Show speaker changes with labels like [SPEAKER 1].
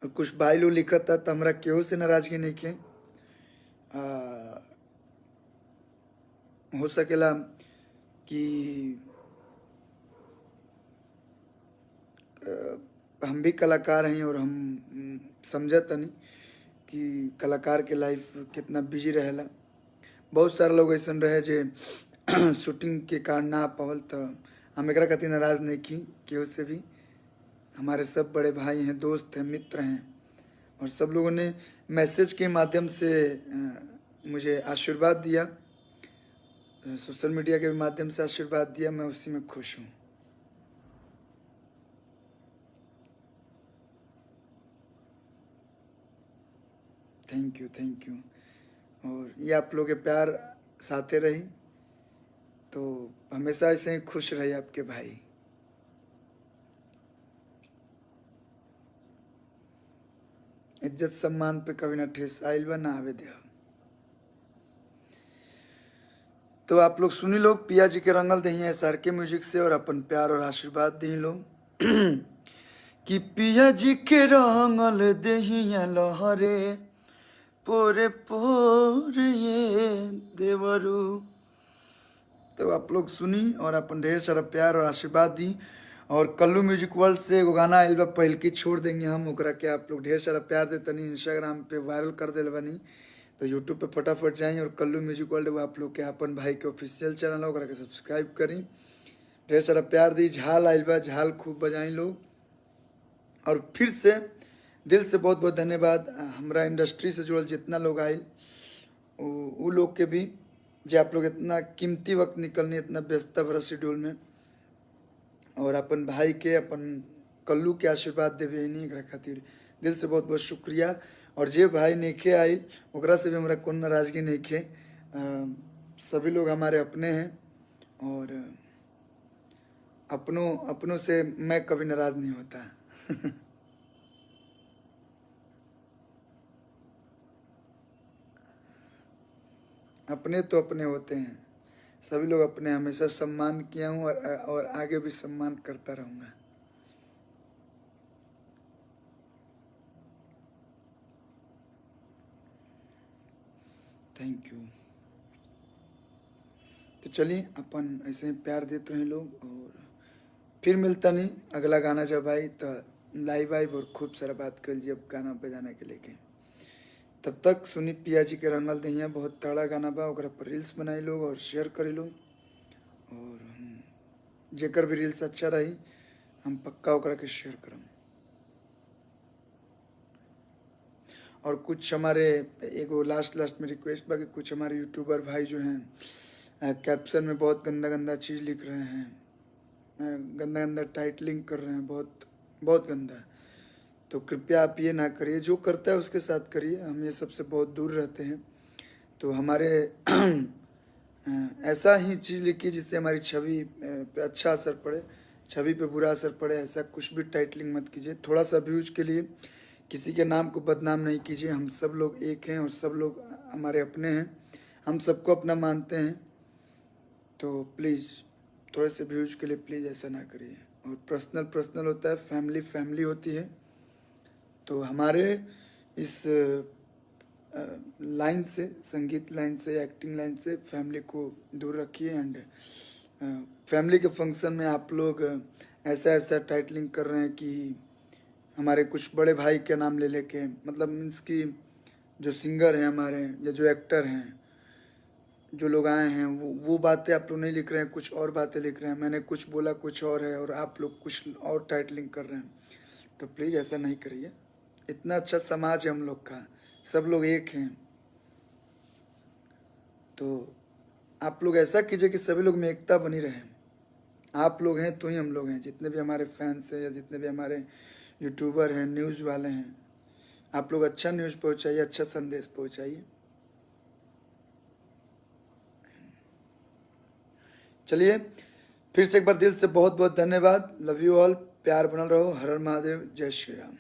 [SPEAKER 1] और कुछ भाई लोग लिखत था तो हमरा केहू से नाराजगी नहीं के। हो सकेला कि हम भी कलाकार हैं और हम समझत नहीं कि कलाकार के लाइफ कितना बिजी रहेला। बहुत सारा लोग ऐसा रहे जे शूटिंग के कारण ना आ पावल, तो हम एकरा खातिर नाराज नहीं की केहू से भी। हमारे सब बड़े भाई हैं, दोस्त हैं, मित्र हैं, और सब लोगों ने मैसेज के माध्यम से मुझे आशीर्वाद दिया, सोशल मीडिया के माध्यम से आशीर्वाद दिया। मैं उसी में खुश हूँ। Thank you, thank you. और ये आप लोग के प्यार साथे रही तो हमेशा ऐसे ही खुश रहे आपके भाई। इज्जत सम्मान पे कभी ना ठेस आइल बा, ना आवे दे। तो आप लोग सुनी लोग, पिया जी के रंगल दही है SR के म्यूजिक से, और अपन प्यार और आशीर्वाद दी लोग कि पिया जी के रंगल दहिया लहरे पोरे पोरे ये देवरू। तो आप लोग सुनी और अपन ढेर सारा प्यार और आशीर्वाद दी। और कल्लू म्यूजिक वर्ल्ड से एगो गाना आइल बा, पहल की छोड़ देंगे हम, ओकरा के आप लोग ढेर सारा प्यार देतनी। इंस्टाग्राम पे वायरल कर दिल बनी, तो यूट्यूब पे फटाफट जाई और कल्लू म्यूजिक वर्ल्ड वो आप लोग के अपन भाई के ऑफिशियल चैनल है, ओकरा के सब्सक्राइब करी, ढेर सारा प्यार दी। झाल आइल बा, झाल खूब बजाई लोग। और फिर से दिल से बहुत बहुत धन्यवाद हमारा इंडस्ट्री से जुड़ल जितना लोग आइल, वो लोग के भी, जो आप लोग इतना कीमती वक्त निकलनी इतना व्यस्तता भरा शेड्यूल में, और अपन भाई के अपन कल्लू के आशीर्वाद देवे नहीं एकरा खातिर दिल से बहुत बहुत शुक्रिया। और जे भाई नइखे आइल ओकरा से भी हमारा कोई नाराजगी नइखे। सभी लोग हमारे अपने हैं, और अपनों से मैं कभी नाराज नहीं होता। अपने तो अपने होते हैं, सभी लोग अपने। हमेशा सम्मान किया हूँ और आगे भी सम्मान करता रहूँगा। Thank you. तो चलिए अपन ऐसे ही प्यार देते रहे लोग, और फिर मिलता नहीं अगला गाना जब आई तो लाइव आइब और खूब सारा बात कर लीजिए अब गाना बजाने के लेके। तब तक सुनी पिया जी के रंगल दहिया, बहुत तगड़ा गाना बा, ओकरा पर रील्स बनाई लोग और शेयर करी लोग। और जेकर भी रील्स अच्छा रही हम पक्का ओकरा के शेयर करम। और कुछ हमारे एगो लास्ट में रिक्वेस्ट बा कि कुछ हमारे यूट्यूबर भाई जो हैं कैप्शन में बहुत गंदा गंदा चीज़ लिख रहे हैं, गंदा गंदा टाइटलिंग कर रहे हैं, बहुत बहुत गंदा। तो कृपया आप ये ना करिए, जो करता है उसके साथ करिए, हम ये सबसे बहुत दूर रहते हैं। तो हमारे ऐसा ही चीज़ लिखिए जिससे हमारी छवि पे अच्छा असर पड़े, छवि पे बुरा असर पड़े, ऐसा कुछ भी टाइटलिंग मत कीजिए। थोड़ा सा व्यूज के लिए किसी के नाम को बदनाम नहीं कीजिए। हम सब लोग एक हैं और सब लोग हमारे अपने हैं, हम सबको अपना मानते हैं। तो प्लीज़ थोड़े से व्यूज के लिए प्लीज़ ऐसा ना करिए। और पर्सनल होता है, फैमिली होती है। तो हमारे इस लाइन से, संगीत लाइन से, एक्टिंग लाइन से फैमिली को दूर रखिए। एंड फैमिली के फंक्शन में आप लोग ऐसा टाइटलिंग कर रहे हैं कि हमारे कुछ बड़े भाई के नाम ले लेके, मतलब मीन्स कि जो सिंगर हैं हमारे या जो एक्टर हैं, जो लोग आए हैं, वो बातें आप लोग नहीं लिख रहे हैं, कुछ और बातें लिख रहे हैं। मैंने कुछ बोला कुछ और है और आप लोग कुछ और टाइटलिंग कर रहे हैं। तो प्लीज़ ऐसा नहीं करिए। इतना अच्छा समाज है हम लोग का, सब लोग एक हैं। तो आप लोग ऐसा कीजिए कि सभी लोग में एकता बनी रहे। आप लोग हैं तो ही हम लोग हैं, जितने भी हमारे फैंस हैं या जितने भी हमारे यूट्यूबर हैं, न्यूज़ वाले हैं, आप लोग अच्छा न्यूज़ पहुंचाइए, अच्छा संदेश पहुंचाइए। चलिए फिर से एक बार दिल से बहुत बहुत धन्यवाद। लव यू ऑल, प्यार बनल रहो। हर हर महादेव, जय श्री राम।